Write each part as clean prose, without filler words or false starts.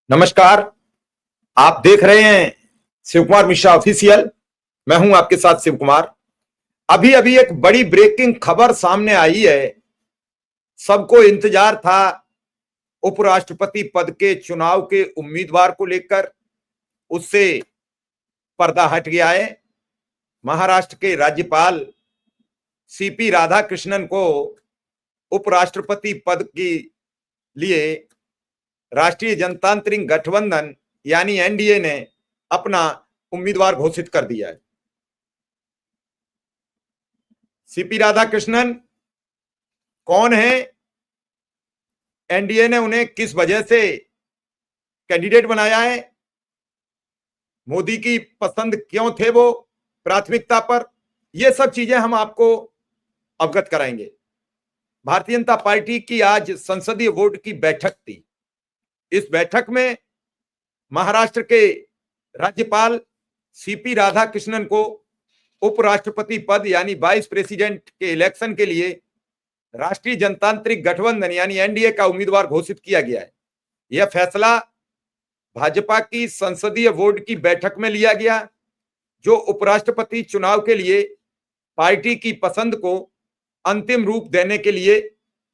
नमस्कार। आप देख रहे हैं शिव कुमार मिश्रा ऑफिशियल। मैं हूं आपके साथ शिव कुमार। अभी अभी एक बड़ी ब्रेकिंग खबर सामने आई है। सबको इंतजार था उपराष्ट्रपति पद के चुनाव के उम्मीदवार को लेकर, उससे पर्दा हट गया है। महाराष्ट्र के राज्यपाल सीपी राधाकृष्णन को उपराष्ट्रपति पद के लिए राष्ट्रीय जनतांत्रिक गठबंधन यानी एनडीए ने अपना उम्मीदवार घोषित कर दिया है। सीपी राधाकृष्णन कौन है? एनडीए ने उन्हें किस वजह से कैंडिडेट बनाया है? मोदी की पसंद क्यों थे वो प्राथमिकता पर? ये सब चीजें हम आपको अवगत कराएंगे। भारतीय जनता पार्टी की आज संसदीय बोर्ड की बैठक थी। इस बैठक में महाराष्ट्र के राज्यपाल सीपी राधाकृष्णन को उपराष्ट्रपति पद यानी वाइस प्रेसिडेंट के इलेक्शन के लिए राष्ट्रीय जनतांत्रिक गठबंधन यानी एनडीए का उम्मीदवार घोषित किया गया है। यह फैसला भाजपा की संसदीय बोर्ड की बैठक में लिया गया, जो उपराष्ट्रपति चुनाव के लिए पार्टी की पसंद को अंतिम रूप देने के लिए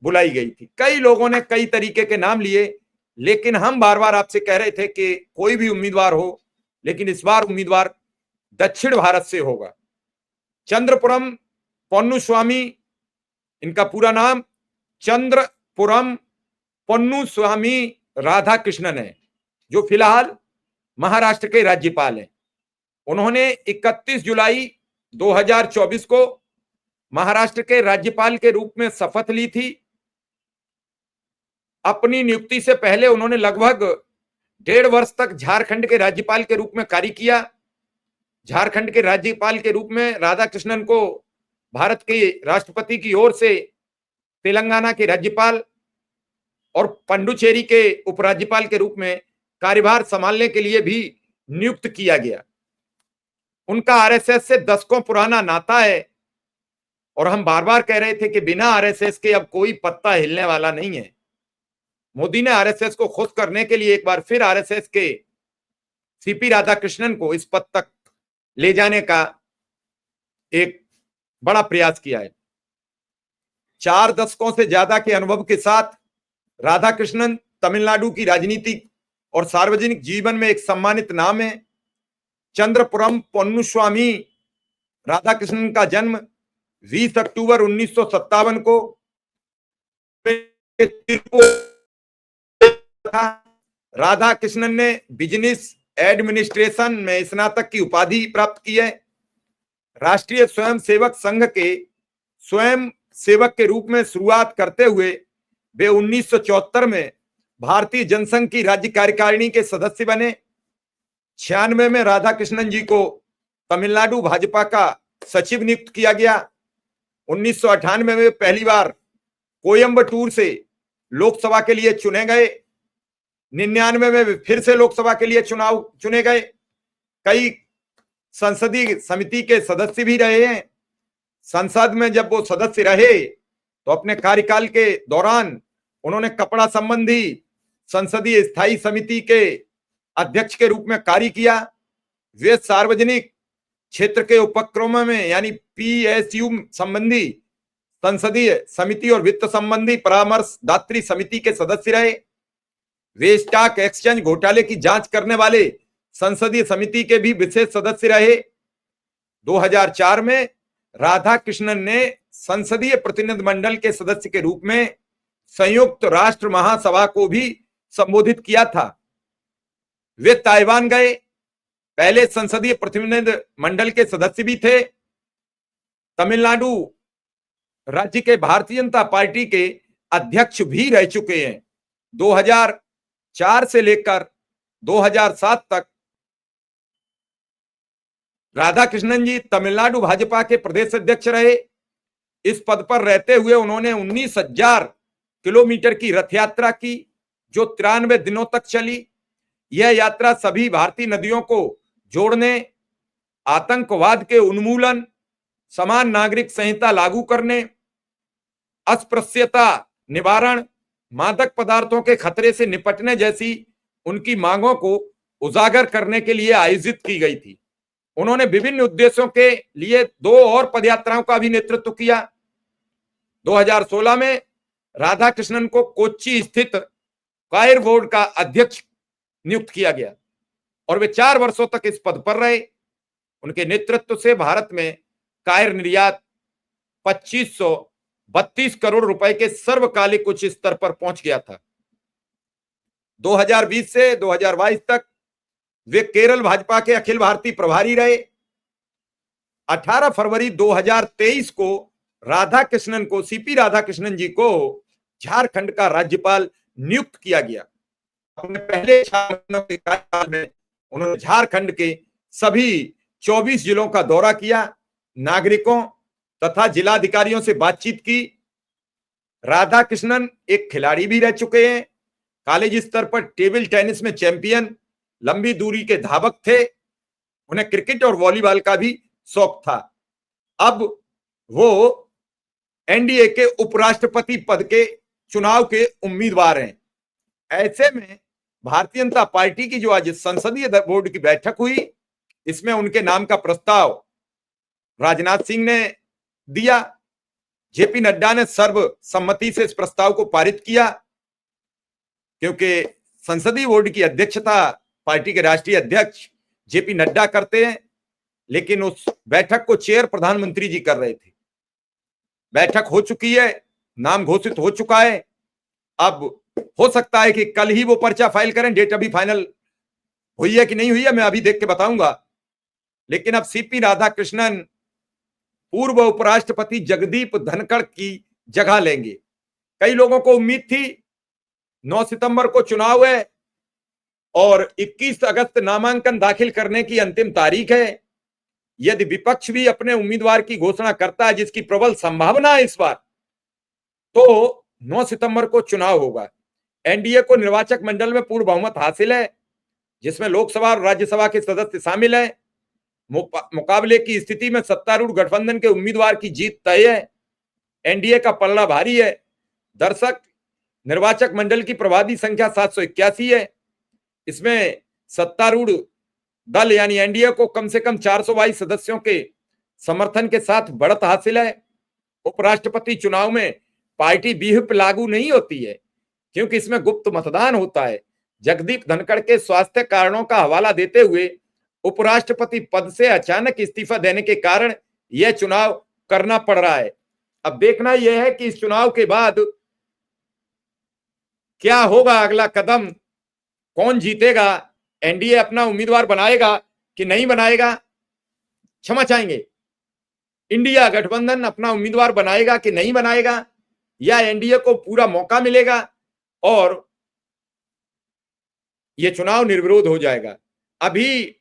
बुलाई गई थी। कई लोगों ने कई तरीके के नाम लिए, लेकिन हम बार बार आपसे कह रहे थे कि कोई भी उम्मीदवार हो, लेकिन इस बार उम्मीदवार दक्षिण भारत से होगा। चंद्रपुरम पोन्नुस्वामी, इनका पूरा नाम चंद्रपुरम पोन्नुस्वामी राधाकृष्णन है, जो फिलहाल महाराष्ट्र के राज्यपाल हैं। उन्होंने 31 जुलाई 2024 को महाराष्ट्र के राज्यपाल के रूप में शपथ ली थी। अपनी नियुक्ति से पहले उन्होंने लगभग 1.5 वर्ष तक झारखंड के राज्यपाल के रूप में कार्य किया। झारखंड के राज्यपाल के रूप में राधाकृष्णन को भारत के राष्ट्रपति की ओर से तेलंगाना के राज्यपाल और पंडुचेरी के उपराज्यपाल के रूप में कार्यभार संभालने के लिए भी नियुक्त किया गया। उनका आरएसएस से दशकों पुराना नाता है, और हम बार बार कह रहे थे कि बिना आरएसएस के अब कोई पत्ता हिलने वाला नहीं है। मोदी ने आरएसएस को खुश करने के लिए एक बार फिर आरएसएस के सीपी राधाकृष्णन को इस पद तक ले जाने का एक बड़ा प्रयास किया है। 4 दशकों से ज्यादा के अनुभव के साथ राधाकृष्णन तमिलनाडु की राजनीति और सार्वजनिक जीवन में एक सम्मानित नाम है। चंद्रपुरम पोन्नुस्वामी राधाकृष्णन का जन्म 20 अक्टूबर 1957 को राधाकृष्णन ने बिजनेस एडमिनिस्ट्रेशन में स्नातक की उपाधि प्राप्त की है। राष्ट्रीय स्वयंसेवक संघ के स्वयं सेवक के रूप में शुरुआत करते हुए वे 1974 में भारतीय जनसंघ की राज्य कार्यकारिणी के सदस्य बने। 96 में राधाकृष्णन जी को तमिलनाडु भाजपा का सचिव नियुक्त किया गया। 1998 में पहली बार कोयम्बटूर से लोकसभा के लिए चुने गए। 99 में फिर से लोकसभा के लिए चुने गए। कई संसदीय समिति के सदस्य भी रहे हैं। संसद में जब वो सदस्य रहे तो अपने कार्यकाल के दौरान उन्होंने कपड़ा संबंधी संसदीय स्थायी समिति के अध्यक्ष के रूप में कार्य किया। वे सार्वजनिक क्षेत्र के उपक्रमों में यानी पीएसयू संबंधी संसदीय समिति और वित्त संबंधी परामर्शदात्री समिति के सदस्य रहे। वे स्टॉक एक्सचेंज घोटाले की जांच करने वाले संसदीय समिति के भी विशेष सदस्य रहे। 2004 में राधाकृष्णन ने संसदीय प्रतिनिधि मंडल के सदस्य के रूप में संयुक्त राष्ट्र महासभा को भी संबोधित किया था। वे ताइवान गए, पहले संसदीय प्रतिनिधि मंडल के सदस्य भी थे। तमिलनाडु राज्य के भारतीय जनता पार्टी के अध्यक्ष भी रह चुके हैं। 2004 से लेकर 2007 तक राधाकृष्णन जी तमिलनाडु भाजपा के प्रदेश अध्यक्ष रहे। इस पद पर रहते हुए उन्होंने 19,000 किलोमीटर की रथ यात्रा की, जो 93 दिनों तक चली। यह यात्रा सभी भारतीय नदियों को जोड़ने, आतंकवाद के उन्मूलन, समान नागरिक संहिता लागू करने, अस्पृश्यता निवारण, मादक पदार्थों के खतरे से निपटने जैसी उनकी मांगों को उजागर करने के लिए आयोजित की गई थी। उन्होंने विभिन्न उद्देश्यों के लिए 2 और पदयात्राओं का भी नेतृत्व किया। 2016 में राधाकृष्णन को कोच्चि स्थित कायर बोर्ड का अध्यक्ष नियुक्त किया गया और वे 4 वर्षों तक इस पद पर रहे। उनके नेतृत्व से भारत में कायर निर्यात 2532 करोड़ रुपए के सर्वकालिक उच्च स्तर पर पहुंच गया था। 2020 से 2022 तक वे केरल भाजपा के अखिल भारतीय प्रभारी रहे। 18 फरवरी 2023 को सीपी राधाकृष्णन जी को झारखंड का राज्यपाल नियुक्त किया गया। अपने पहले 4 महीनों के कार्यकाल में उन्होंने झारखंड के सभी 24 जिलों का दौरा किया, नागरिकों तथा जिलाधिकारियों से बातचीत की। राधाकृष्णन एक खिलाड़ी भी रह चुके हैं, कॉलेज स्तर पर टेबल टेनिस में चैंपियन, लंबी दूरी के धावक थे। उन्हें क्रिकेट और वॉलीबॉल का भी शौक था। अब वो एनडीए के उपराष्ट्रपति पद के चुनाव के उम्मीदवार हैं। ऐसे में भारतीय जनता पार्टी की जो आज संसदीय बोर्ड की बैठक हुई, इसमें उनके नाम का प्रस्ताव राजनाथ सिंह ने दिया। जेपी नड्डा ने सर्वसम्मति से इस प्रस्ताव को पारित किया, क्योंकि संसदीय बोर्ड की अध्यक्षता पार्टी के राष्ट्रीय अध्यक्ष जेपी नड्डा करते हैं, लेकिन उस बैठक को चेयर प्रधानमंत्री जी कर रहे थे। बैठक हो चुकी है, नाम घोषित हो चुका है। अब हो सकता है कि कल ही वो पर्चा फाइल करें। डेट अभी फाइनल हुई है कि नहीं हुई है मैं अभी देख के बताऊंगा। लेकिन अब सीपी राधाकृष्णन पूर्व उपराष्ट्रपति जगदीप धनखड़ की जगह लेंगे। कई लोगों को उम्मीद थी 9 सितंबर को चुनाव है और 21 अगस्त नामांकन दाखिल करने की अंतिम तारीख है। यदि विपक्ष भी अपने उम्मीदवार की घोषणा करता है, जिसकी प्रबल संभावना है इस बार, तो 9 सितंबर को चुनाव होगा। एनडीए को निर्वाचक मंडल में पूर्ण बहुमत हासिल है, जिसमें लोकसभा और राज्यसभा के सदस्य शामिल हैं। मुकाबले की स्थिति में सत्तारूढ़ गठबंधन के उम्मीदवार की जीत तय है। एनडीए का पलड़ा भारी है। दर्शक, निर्वाचक मंडल की प्रभावी संख्या 781 है। इसमें सत्तारूढ़ दल यानी एनडीए को कम से कम 422 सदस्यों के समर्थन के साथ बढ़त हासिल है। उपराष्ट्रपति चुनाव में पार्टी व्यूह लागू नहीं होती है, क्योंकि इसमें गुप्त मतदान होता है। जगदीप धनखड़ के स्वास्थ्य कारणों का हवाला देते हुए उपराष्ट्रपति पद से अचानक इस्तीफा देने के कारण यह चुनाव करना पड़ रहा है। अब देखना यह है कि इस चुनाव के बाद क्या होगा, अगला कदम कौन जीतेगा, एनडीए अपना उम्मीदवार बनाएगा कि नहीं बनाएगा, क्षमा चाहेंगे, इंडिया गठबंधन अपना उम्मीदवार बनाएगा कि नहीं बनाएगा, या एनडीए को पूरा मौका मिलेगा और यह चुनाव निर्विरोध हो जाएगा। अभी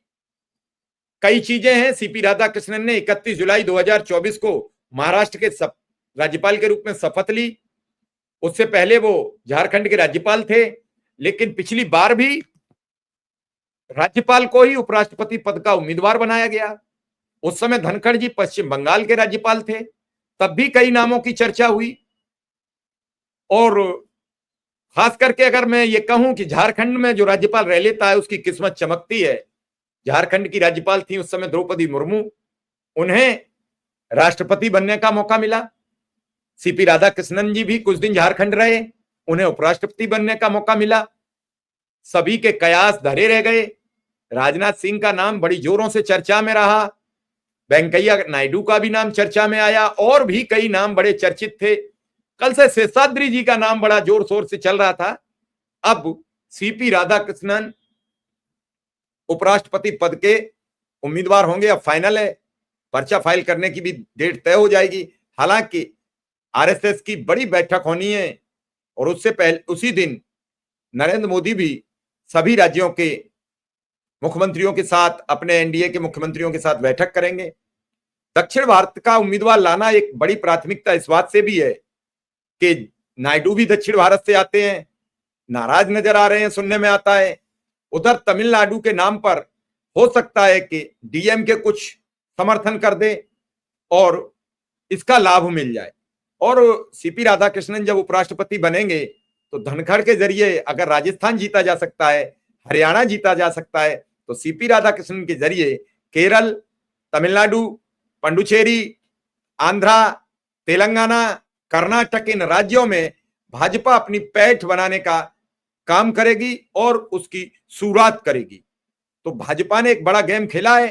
कई चीजें हैं। सीपी राधाकृष्णन ने 31 जुलाई 2024 को महाराष्ट्र के राज्यपाल के रूप में शपथ ली। उससे पहले वो झारखंड के राज्यपाल थे, लेकिन पिछली बार भी राज्यपाल को ही उपराष्ट्रपति पद का उम्मीदवार बनाया गया। उस समय धनखड़ जी पश्चिम बंगाल के राज्यपाल थे, तब भी कई नामों की चर्चा हुई। और खास करके अगर मैं ये कहूं कि झारखंड में जो राज्यपाल रह लेता है उसकी किस्मत चमकती है। झारखंड की राज्यपाल थी उस समय द्रौपदी मुर्मू, उन्हें राष्ट्रपति बनने का मौका मिला। सीपी राधाकृष्णन जी भी कुछ दिन झारखंड रहे, उन्हें उपराष्ट्रपति बनने का मौका मिला। सभी के कयास धरे रह गए। राजनाथ सिंह का नाम बड़ी जोरों से चर्चा में रहा, वेंकैया नायडू का भी नाम चर्चा में आया, और भी कई नाम बड़े चर्चित थे। कल से शेषाद्री जी का नाम बड़ा जोर शोर से चल रहा था। अब सीपी राधाकृष्णन उपराष्ट्रपति पद के उम्मीदवार होंगे। अब फाइनल है, पर्चा फाइल करने की भी डेट तय हो जाएगी। हालांकि आरएसएस की बड़ी बैठक होनी है और उससे पहले उसी दिन नरेंद्र मोदी भी सभी राज्यों के मुख्यमंत्रियों के साथ, अपने एनडीए के मुख्यमंत्रियों के साथ बैठक करेंगे। दक्षिण भारत का उम्मीदवार लाना एक बड़ी प्राथमिकता इस बात से भी है कि नायडू भी दक्षिण भारत से आते हैं, नाराज नजर आ रहे हैं, सुनने में आता है। उधर तमिलनाडु के नाम पर हो सकता है कि डीएमके कुछ समर्थन कर दे और इसका लाभ मिल जाए। और सीपी राधाकृष्णन जब उपराष्ट्रपति बनेंगे तो धनखड़ के जरिए अगर राजस्थान जीता जा सकता है, हरियाणा जीता जा सकता है, तो सीपी राधाकृष्णन के जरिए केरल, तमिलनाडु, पुडुचेरी, आंध्रा, तेलंगाना, कर्नाटक, इन राज्यों में भाजपा अपनी पैठ बनाने का काम करेगी और उसकी शुरुआत करेगी। तो भाजपा ने एक बड़ा गेम खेला है।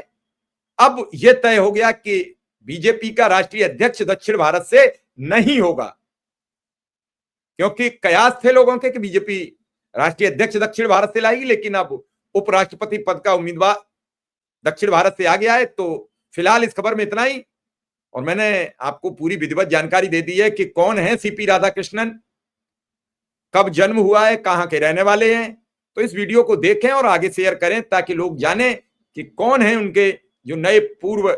अब यह तय हो गया कि बीजेपी का राष्ट्रीय अध्यक्ष दक्षिण भारत से नहीं होगा, क्योंकि कयास थे लोगों के कि बीजेपी राष्ट्रीय अध्यक्ष दक्षिण भारत से लाएगी, लेकिन अब उपराष्ट्रपति पद का उम्मीदवार दक्षिण भारत से आ गया है। तो फिलहाल इस खबर में इतना ही, और मैंने आपको पूरी विधिवत जानकारी दे दी है कि कौन है सीपी राधाकृष्णन, कब जन्म हुआ है, कहां के रहने वाले हैं। तो इस वीडियो को देखें और आगे शेयर करें ताकि लोग जाने कि कौन है उनके जो नए पूर्व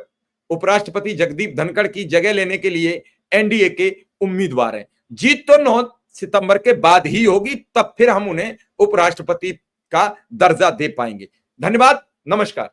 उपराष्ट्रपति जगदीप धनखड़ की जगह लेने के लिए एनडीए के उम्मीदवार हैं। जीत तो 9 सितंबर के बाद ही होगी, तब फिर हम उन्हें उपराष्ट्रपति का दर्जा दे पाएंगे। धन्यवाद, नमस्कार।